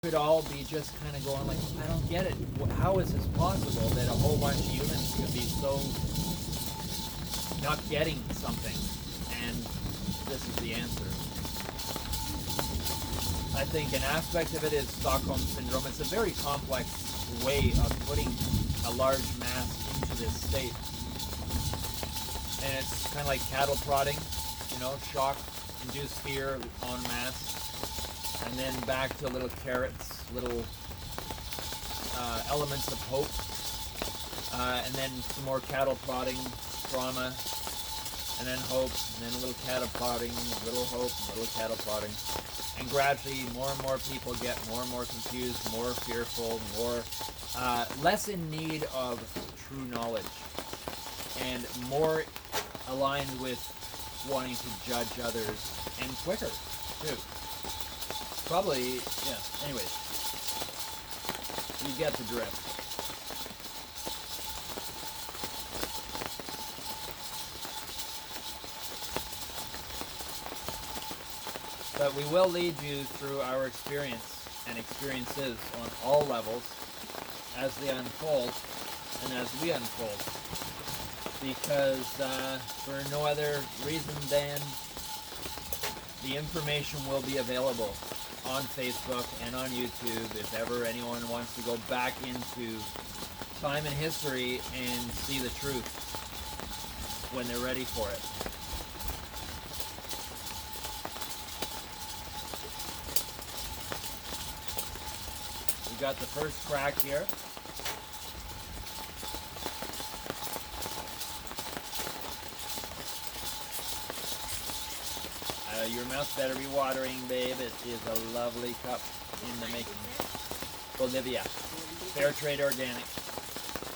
could all be just kind of going like, I don't get it. How is this possible that a whole bunch of humans could be so not getting something? And this is the answer. I think an aspect of it is Stockholm Syndrome. It's a very complex way of putting a large mass into this state. And it's kind of like cattle prodding, shock, induce fear en masse. And then back to little carrots, little elements of hope. And then some more cattle prodding, trauma, and then hope, and then a little cattle prodding, a little hope, a little cattle prodding. And gradually more and more people get more and more confused, more fearful, less in need of true knowledge, and more aligned with wanting to judge others, and quicker, too. Probably, yeah, anyways. You get the drift. But we will lead you through our experience and experiences on all levels as they unfold and as we unfold. Because for no other reason than the information will be available on Facebook and on YouTube if ever anyone wants to go back into time and history and see the truth when they're ready for it. We got the first crack here. Your mouth better be watering, babe. It is a lovely cup in the making. Bolivia. Fair trade organic.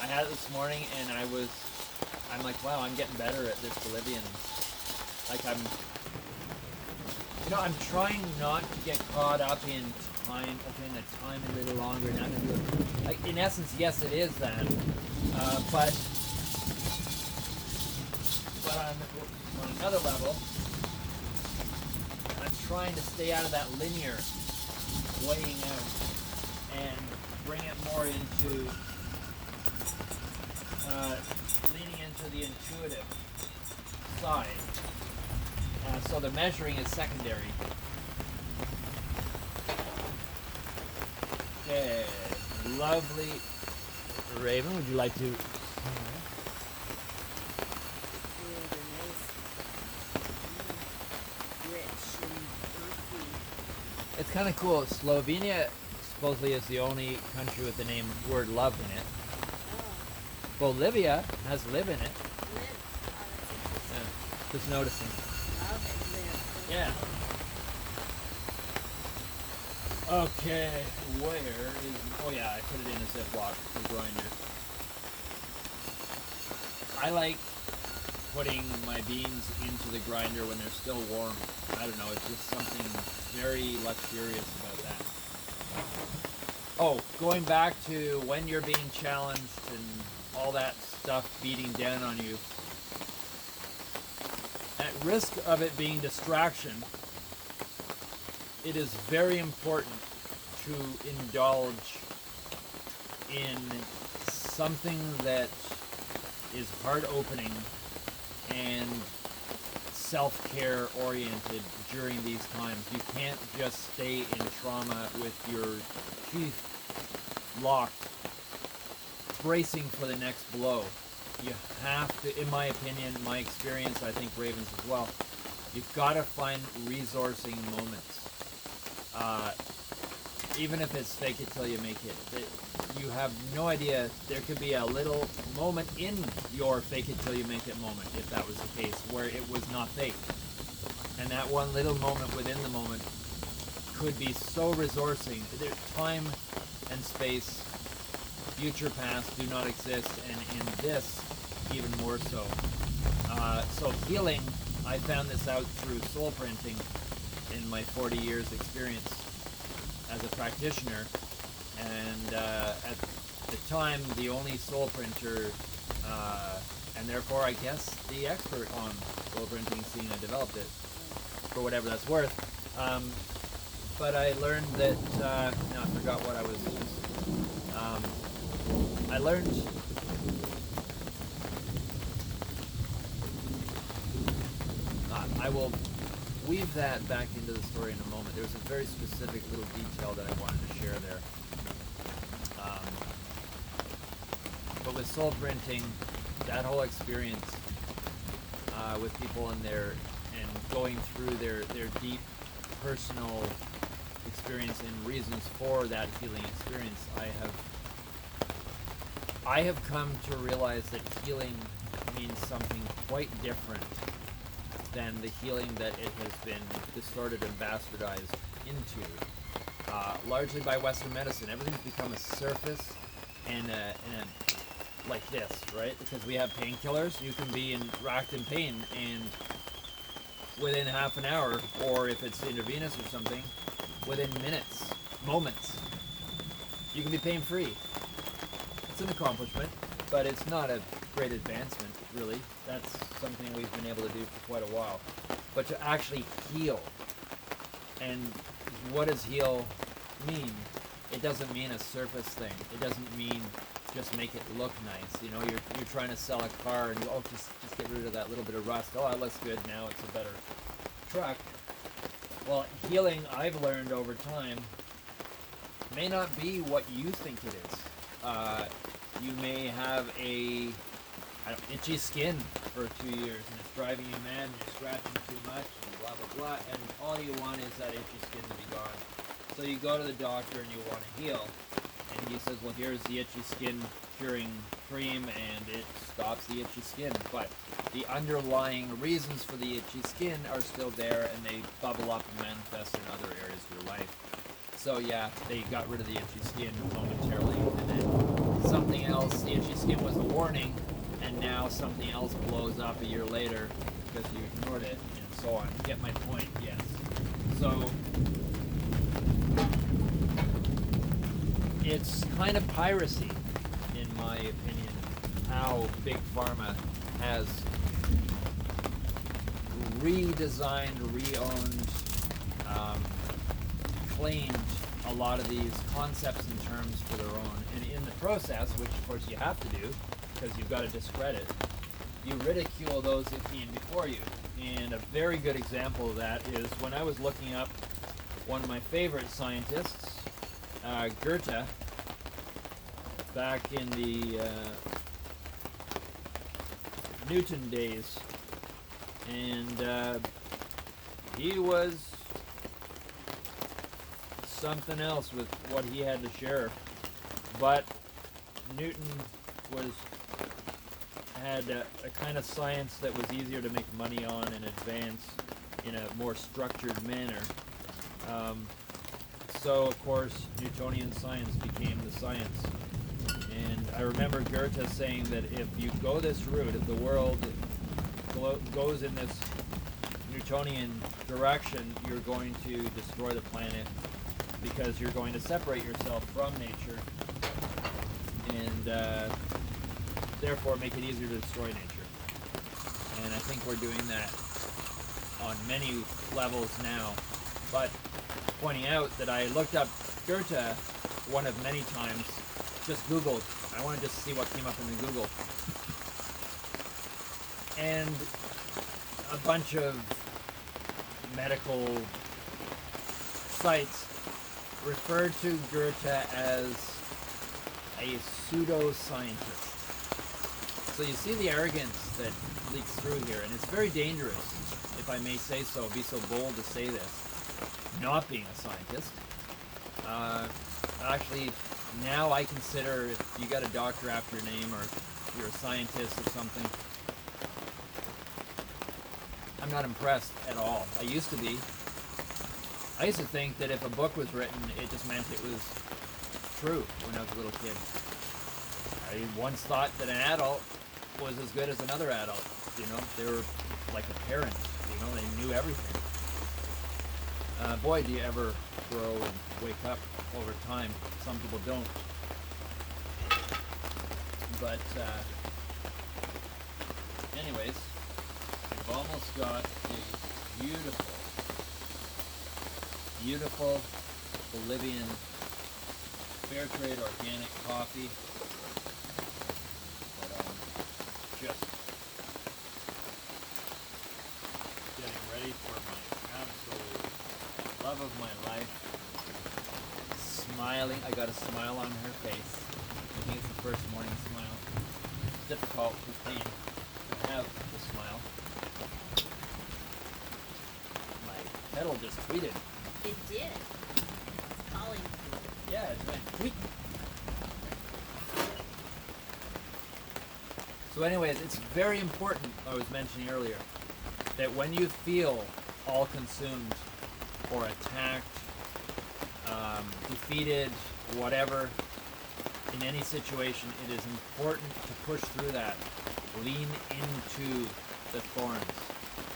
I had it this morning and I'm like, wow, I'm getting better at this Bolivian. Like I'm trying not to get caught up in time, okay, the time a little longer, and I'm gonna do it. Like, in essence, yes, it is that. But on another level, trying to stay out of that linear weighing out and bring it more into leaning into the intuitive side. So the measuring is secondary. Okay, lovely. Raven, would you like to? It's kind of cool. Slovenia supposedly is the only country with the word love in it. Oh. Bolivia has live in it. Live. Oh, yeah. Just noticing. Love and live. Yeah. Okay, where is... Oh yeah, I put it in a Ziploc, the grinder. I like putting my beans into the grinder when they're still warm. I don't know, it's just something very luxurious about that. Oh, going back to when you're being challenged and all that stuff beating down on you. At risk of it being distraction, it is very important to indulge in something that is heart-opening and self-care oriented during these times. You can't just stay in trauma with your teeth locked, bracing for the next blow. You have to, in my opinion, my experience, I think Raven's as well, you've got to find resourcing moments. Even if it's fake it till you make it. You have no idea. There could be a little moment in your fake it till you make it moment, if that was the case, where it was not fake. And that one little moment within the moment could be so resourcing. Time and space, future, past do not exist, and in this, even more so. So healing, I found this out through soul printing in my 40 years experience as a practitioner, and at the time the only soul printer, and therefore I guess the expert on soul printing, seeing I developed it for whatever that's worth. but I learned that, no, I forgot what I was, I learned, I will weave that back into the story in a moment. There was a very specific little detail that I wanted to share there. But with soul printing, that whole experience with people and going through their personal experience and reasons for that healing experience, I have come to realize that healing means something quite different than the healing that it has been distorted and bastardized into, largely by Western medicine. Everything's become a surface and like this, right? Because we have painkillers, you can be racked in pain, and within half an hour, or if it's intravenous or something, within minutes, moments, you can be pain-free. It's an accomplishment, but it's not a great advancement, really. That's something we've been able to do for quite a while. But to actually heal, and what does heal mean? It doesn't mean a surface thing. It doesn't mean just make it look nice. You know, you're trying to sell a car and you just get rid of that little bit of rust. Oh, that looks good. Now it's a better truck. Well, healing, I've learned over time, may not be what you think it is. You may have itchy skin for 2 years and it's driving you mad and you're scratching too much and blah blah blah, and all you want is that itchy skin to be gone. So you go to the doctor and you want to heal, and he says, well, here's the itchy skin curing cream, and it stops the itchy skin, but the underlying reasons for the itchy skin are still there, and they bubble up and manifest in other areas of your life. So yeah, they got rid of the itchy skin momentarily, and then something else, the itchy skin was a warning, and now something else blows up a year later because you ignored it, and so on. Get my point? Yes. So it's kind of piracy, in my opinion, how Big Pharma has redesigned, re-owned, claimed a lot of these concepts and terms for their own. And in the process, which of course you have to do, because you've got to discredit, you ridicule those that came before you. And a very good example of that is when I was looking up one of my favorite scientists, Goethe, back in the Newton days, and he was something else with what he had to share. But Newton had a kind of science that was easier to make money on and advance in a more structured manner. So of course Newtonian science became the science. And I remember Goethe saying that if you go this route, if the world goes in this Newtonian direction, you're going to destroy the planet, because you're going to separate yourself from nature and therefore make it easier to destroy nature. And I think we're doing that on many levels now. But pointing out that I looked up Goethe one of many times, just Googled. I want to just see what came up in the Google. And a bunch of medical sites referred to Goethe as a pseudo-scientist. So you see the arrogance that leaks through here, and it's very dangerous, if I may say so, be so bold to say this, not being a scientist. Actually, now I consider if you got a doctor after your name, or you're a scientist or something, I'm not impressed at all. I used to be. I used to think that if a book was written, it just meant it was true when I was a little kid. I once thought that an adult was as good as another adult. You know, they were like a parent. You know, they knew everything. Boy, do you ever grow and wake up over time. Some people don't. But anyways, we've almost got a beautiful beautiful Bolivian fair trade organic coffee. But just getting ready for my absolute love of my life. Smiling. I got a smile on her face. I think it's the first morning smile. It's difficult with pain to have the smile. My kettle just tweeted. It did. It's calling you. Yeah, it went tweet. So anyways, it's very important, I was mentioning earlier, that when you feel all consumed or attacked, defeated, whatever, in any situation, it is important to push through that. Lean into the thorns.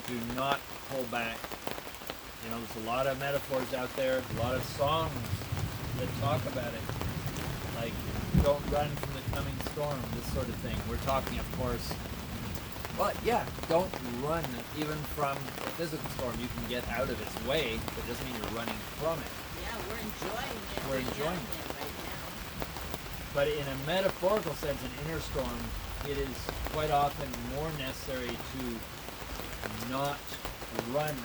Do not pull back. You know, there's a lot of metaphors out there, a lot of songs that talk about it. Like, don't run from the coming storm, this sort of thing. We're talking, of course, but yeah, don't run even from a physical storm. You can get out of its way, but it doesn't mean you're running from it. Yeah, we're enjoying it. We're enjoying it right now. But in a metaphorical sense, an inner storm, it is quite often more necessary to not run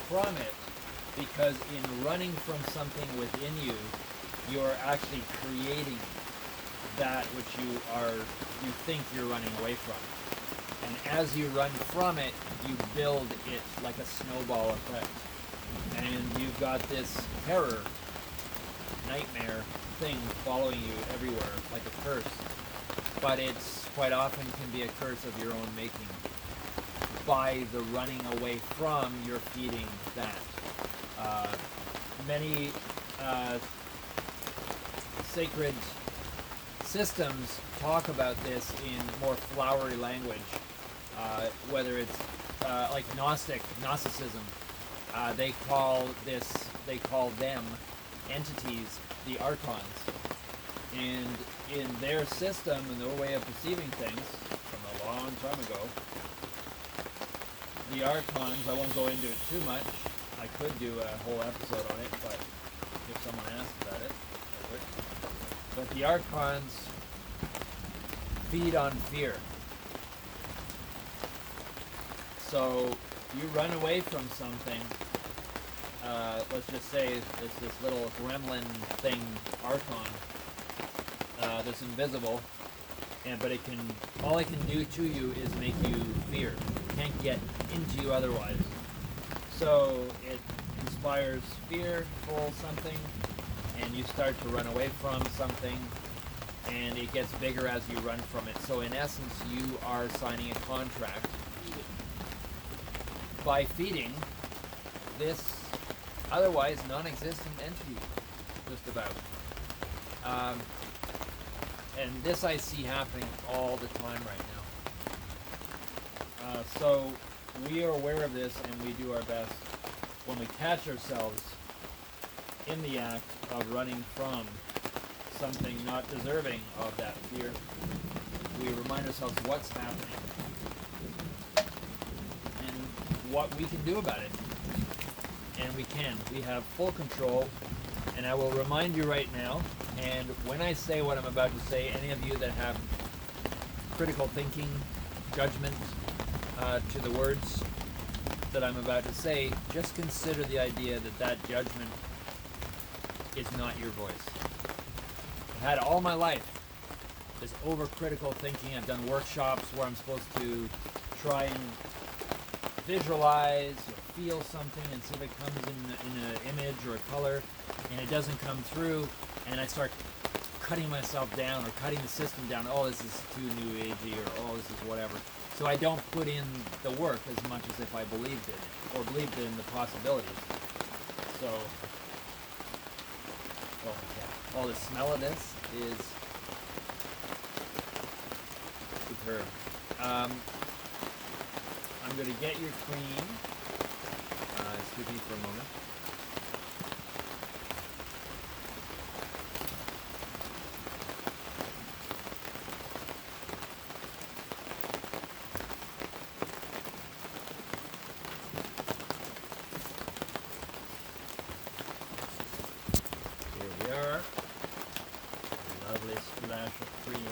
from it, because in running from something within you, you're actually creating that which you think you're running away from. And as you run from it, you build it like a snowball effect. And you've got this terror, nightmare thing following you everywhere, like a curse. But it's quite often can be a curse of your own making. By the running away from, you're feeding that. Many sacred systems talk about this in more flowery language, whether it's like Gnosticism. They call them entities, the archons. And in their system and their way of perceiving things from a long time ago, the archons, I won't go into it too much. I could do a whole episode on it, but if someone asked about it, I would. But the archons feed on fear. So you run away from something, let's just say it's this little gremlin thing, archon, that's invisible, but all it can do to you is make you fear. It can't get into you otherwise. So it inspires fearful something, and you start to run away from something, and it gets bigger as you run from it. So in essence, you are signing a contract by feeding this otherwise non-existent entity, just about. And this I see happening all the time right now. So we are aware of this, and we do our best when we catch ourselves in the act of running from something not deserving of that fear. We remind ourselves what's happening and what we can do about it. And we can. We have full control. And I will remind you right now, and when I say what I'm about to say, any of you that have critical thinking, judgment to the words that I'm about to say, just consider the idea that that judgment is not your voice. I've had all my life this overcritical thinking. I've done workshops where I'm supposed to try and visualize or feel something and see if it comes in an image or a color, and it doesn't come through, and I start cutting myself down or cutting the system down. Oh, this is too new agey, or oh, this is whatever. So I don't put in the work as much as if I believed in it or believed in the possibilities. So, oh yeah, oh, the smell of this is superb. I'm going to get your cream. Excuse me for a moment. dash of cream.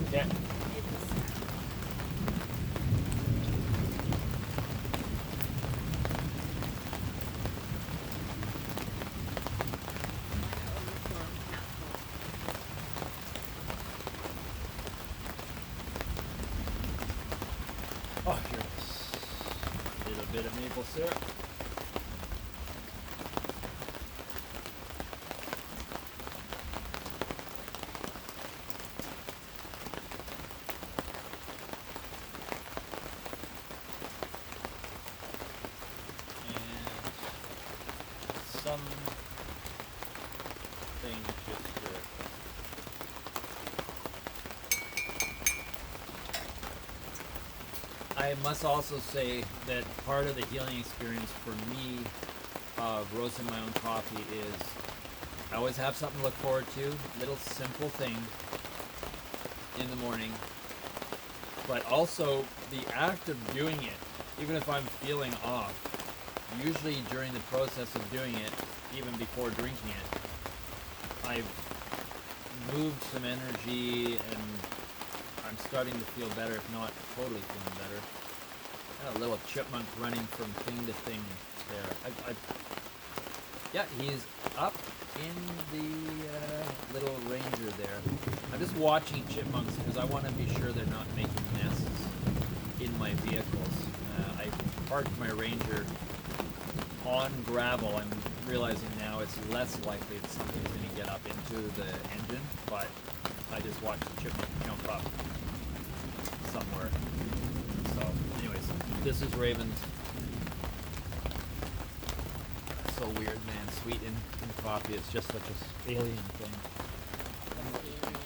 Okay. Maple syrup. Mine are overflowing half full. Oh, here's a little bit of maple syrup. And some thing just to I must also say that part of the healing experience for me of roasting my own coffee is I always have something to look forward to, little simple thing in the morning, but also the act of doing it, even if I'm feeling off, usually during the process of doing it, even before drinking it, I've moved some energy and I'm starting to feel better, if not totally feeling better. Got a little chipmunk running from thing to thing there. Yeah, he's up in the little ranger there. I'm just watching chipmunks because I want to be sure they're not making nests in my vehicles. I parked my ranger on gravel. I'm realizing now it's less likely that something's going to get up into the engine, but I just watched the chipmunk jump up somewhere. So, anyways, this is Raven's. So weird, man. Sweet in coffee. It's just such a alien thing. Alien.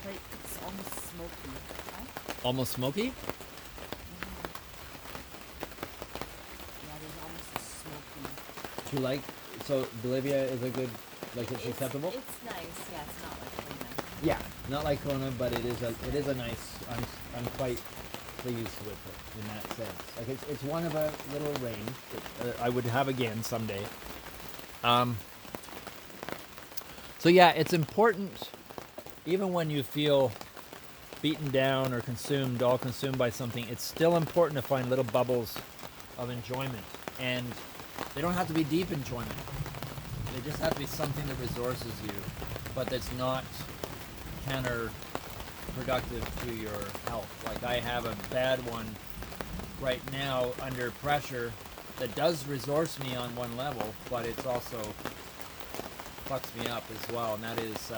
Quite, it's almost smoky, right? Almost smoky? Yeah, there's almost a smoky. Do you like? So Bolivia is a good, like it's acceptable. It's nice, yeah, it's not like Kona. Yeah, not like Kona, but it is a nice. I'm quite pleased with it in that sense. Like it's one of a little range that I would have again someday. So yeah, it's important, even when you feel beaten down or all consumed by something. It's still important to find little bubbles of enjoyment, and they don't have to be deep enjoyment. They just have to be something that resources you, but that's not counterproductive to your health. Like I have a bad one right now under pressure that does resource me on one level, but it's also fucks me up as well, and that is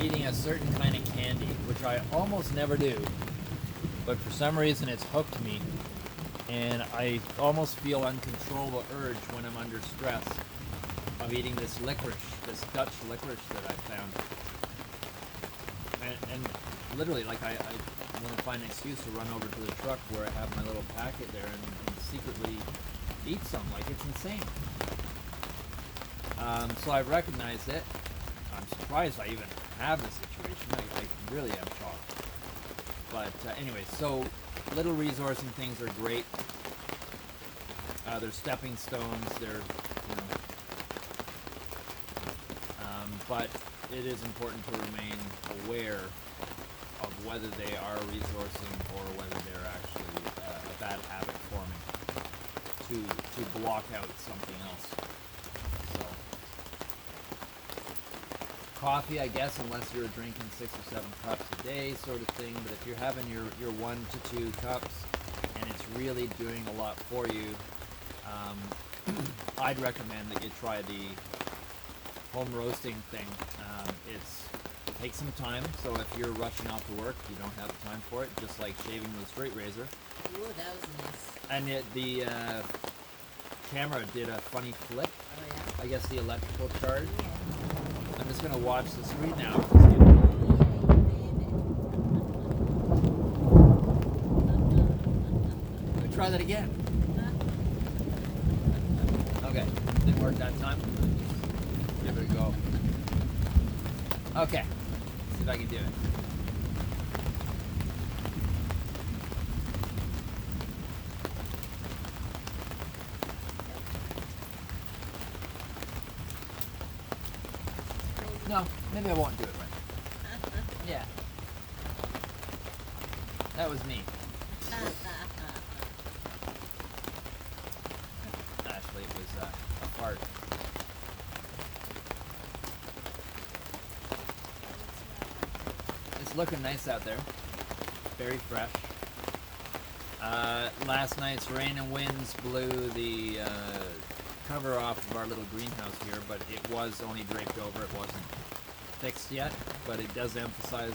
eating a certain kind of candy, which I almost never do, but for some reason it's hooked me, and I almost feel uncontrollable urge when I'm under stress of eating this licorice, this Dutch licorice that I found. And literally, like I want to find an excuse to run over to the truck where I have my little packet there and secretly eat some. Like, it's insane. So I've recognized it. I'm surprised I even have this situation. I really am shocked. But anyway, so little resourcing things are great. They're stepping stones. They're, but it is important to remain aware of whether they are resourcing or whether they're actually a bad habit forming to block out something else. So coffee, I guess, unless you're drinking 6 or 7 cups a day sort of thing, but if you're having your 1 to 2 cups and it's really doing a lot for you, I'd recommend that you try the home roasting thing. It takes some time, so if you're rushing off to work, you don't have time for it, just like shaving with a straight razor. Ooh, that was nice. And yet the camera did a funny flip. Oh, yeah. I guess the electrical charge. Yeah. I'm just gonna watch the screen now. try that again. Okay, didn't work that time. Give it a go. Okay, see if I can do it. No, maybe I won't do it right. Yeah. That was me. Actually, it was a fart. It's looking nice out there. Very fresh. Last night's rain and winds blew the cover off of our little greenhouse here, but it was only draped over. It wasn't fixed yet, but it does emphasize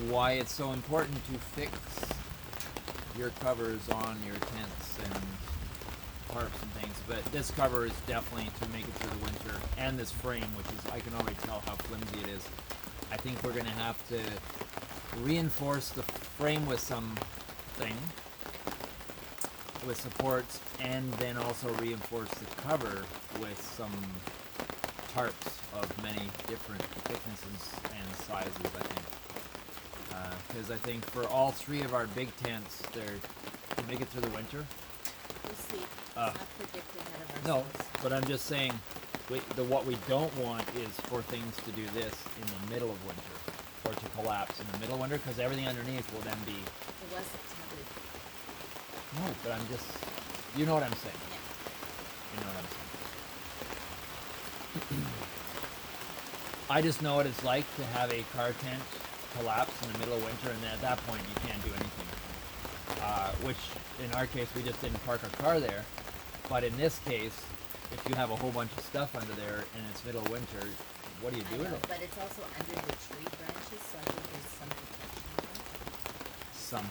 why it's so important to fix your covers on your tents and tarps and things. But this cover is definitely to make it through the winter, and this frame, which is, I can already tell how flimsy it is. I think we're going to have to reinforce the frame with something, with supports, and then also reinforce the cover with some tarps of many different thicknesses and sizes, I think. Because I think for all three of our big tents, they're to make it through the winter. We'll see. It's Uh, not predicted ahead of No, ourselves. but I'm just saying, what we don't want is for things to do this in the middle of winter, or to collapse in the middle of winter, because everything underneath will then be. It wasn't tethered. No, but I'm just. You know what I'm saying. Yeah. You know what I'm saying. I just know what it's like to have a car tent collapse in the middle of winter, and then at that point you can't do anything. Which, in our case, we just didn't park our car there. But in this case, if you have a whole bunch of stuff under there and it's middle of winter, what do you I do with know, it? but it's also under the tree branches, so I think there's some protection there. Some.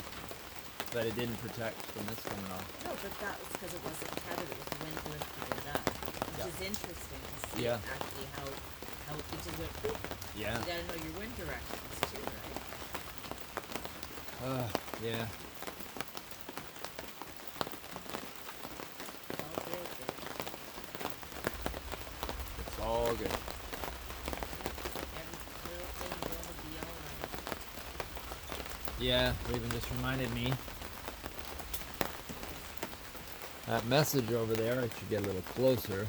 But it didn't protect from this coming off. No, but that was because it wasn't tethered. It was the wind lifted it up, which Yeah. is interesting to see Yeah. actually how it just went. Boop. Yeah. You gotta know your wind directions too, right? Yeah. All good, babe. It's all good. Every little thing gonna be alright. Yeah, Raven just reminded me. That message over there, I should get a little closer.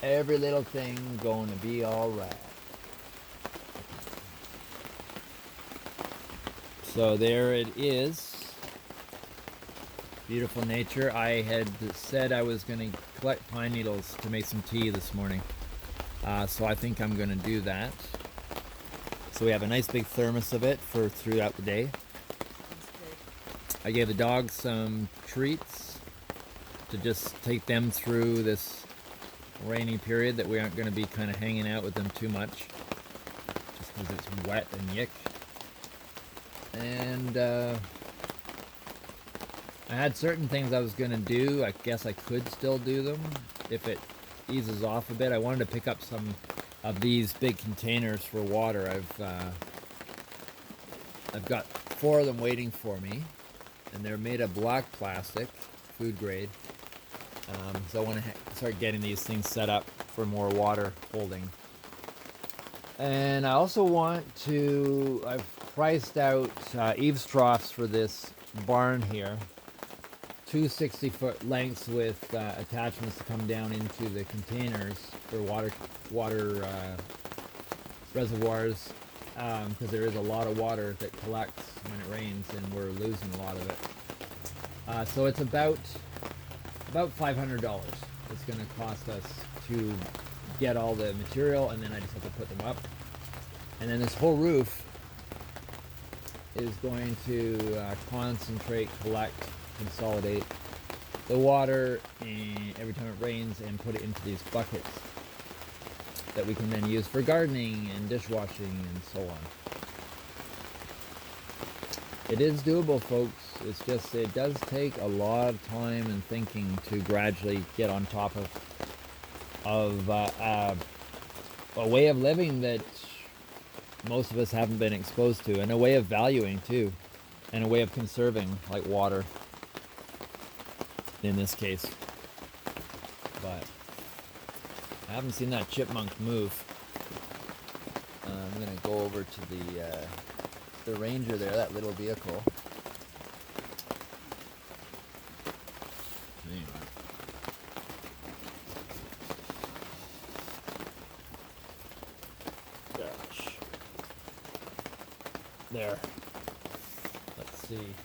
Every little thing gonna be alright. So there it is. Beautiful nature. I had said I was going to collect pine needles to make some tea this morning. So I think I'm going to do that. So we have a nice big thermos of it for throughout the day. Sounds good. I gave the dogs some treats to just take them through this rainy period that we aren't going to be kind of hanging out with them too much. Just because it's wet and yick. And I had certain things I was going to do. I guess I could still do them if it eases off a bit. I wanted to pick up some of these big containers for water. I've got 4 of them waiting for me, and they're made of black plastic, food grade. So I want to start getting these things set up for more water holding. And I also want to, I've priced out eaves troughs for this barn here. 2 60-foot lengths with attachments to come down into the containers for water reservoirs, because there is a lot of water that collects when it rains, and we're losing a lot of it. So it's about $500. It's going to cost us to get all the material, and then I just have to put them up. And then this whole roof is going to concentrate, collect, consolidate the water every time it rains and put it into these buckets that we can then use for gardening and dishwashing and so on. It is doable, folks. It's just, it does take a lot of time and thinking to gradually get on top of a way of living that most of us haven't been exposed to, and a way of valuing too. and a way of conserving, like water in this case. But I haven't seen that chipmunk move. I'm gonna go over to the Ranger there, that little vehicle. Anyway. Gosh. There. Let's see.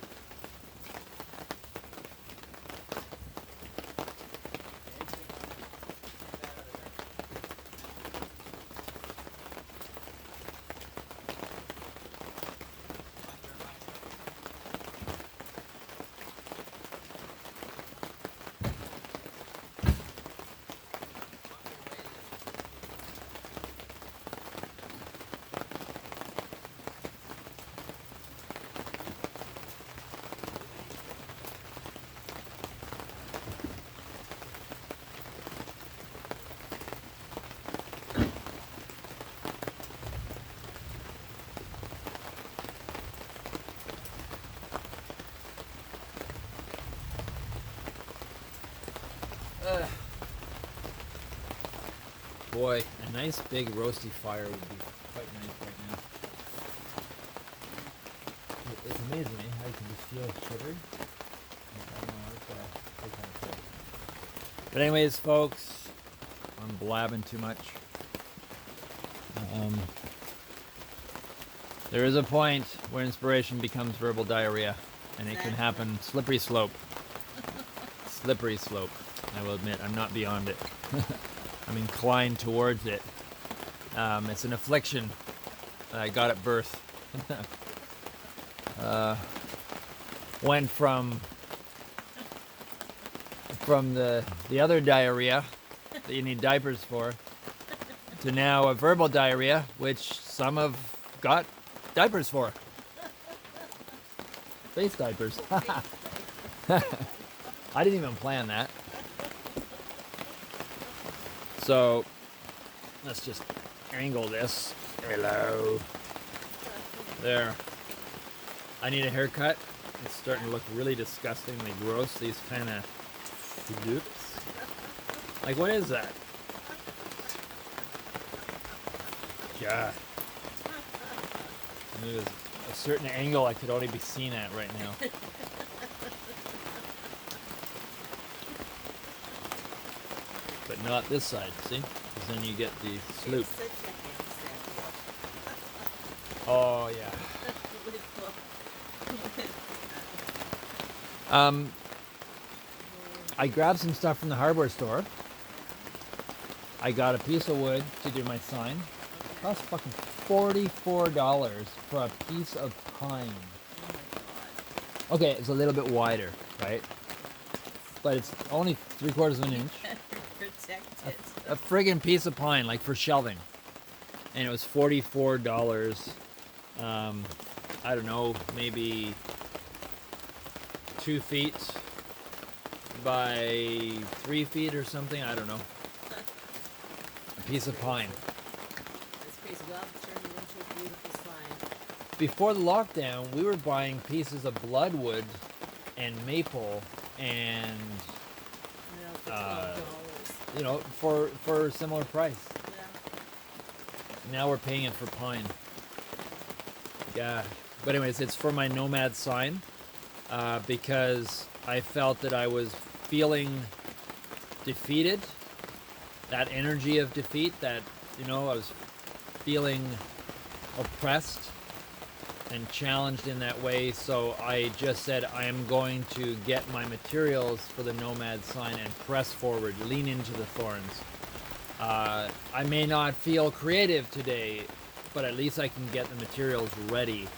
Boy, a nice big roasty fire would be quite nice right now. It's amazing how you can just feel shivered. I don't know, it's kind of cool. But anyways, folks, I'm blabbing too much. There is a point where inspiration becomes verbal diarrhea, and it can happen. Slippery slope. Slippery slope. I will admit, I'm not beyond it. I'm inclined towards it. It's an affliction that I got at birth. Went from the other diarrhea that you need diapers for to now a verbal diarrhea, which some have got diapers for. Face diapers. I didn't even plan that. So let's just angle this. Hello. There. I need a haircut. It's starting to look really disgustingly gross. These kind of loops. Like, what is that? God. I mean, there's a certain angle I could only be seen at right now. But not this side, see? Because then you get the sloop. Oh, yeah. I grabbed some stuff from the hardware store. I got a piece of wood to do my sign. It cost fucking $44 for a piece of pine. Okay, it's a little bit wider, right? But it's only 3/4 of an inch. Protect it. A friggin' piece of pine, like for shelving. And it was $44. I don't know, maybe 2 feet by 3 feet or something. I don't know. A piece of pine. That's crazy. Well, it's turned into a beautiful sign. Before the lockdown, we were buying pieces of bloodwood and maple and For $12. you know, for a similar price. Yeah. Now we're paying it for pine. Yeah. But anyways, it's for my Nomad sign because I felt that I was feeling defeated. That energy of defeat, that, you know, I was feeling oppressed and challenged in that way. So I just said, I am going to get my materials for the Nomad sign and press forward, lean into the thorns. I may not feel creative today, but at least I can get the materials ready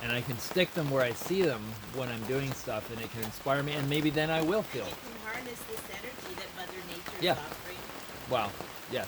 and I can stick them where I see them when I'm doing stuff, and it can inspire me, and maybe then I will feel. You can harness this energy that Mother Nature Yeah. is offering. Wow, yes.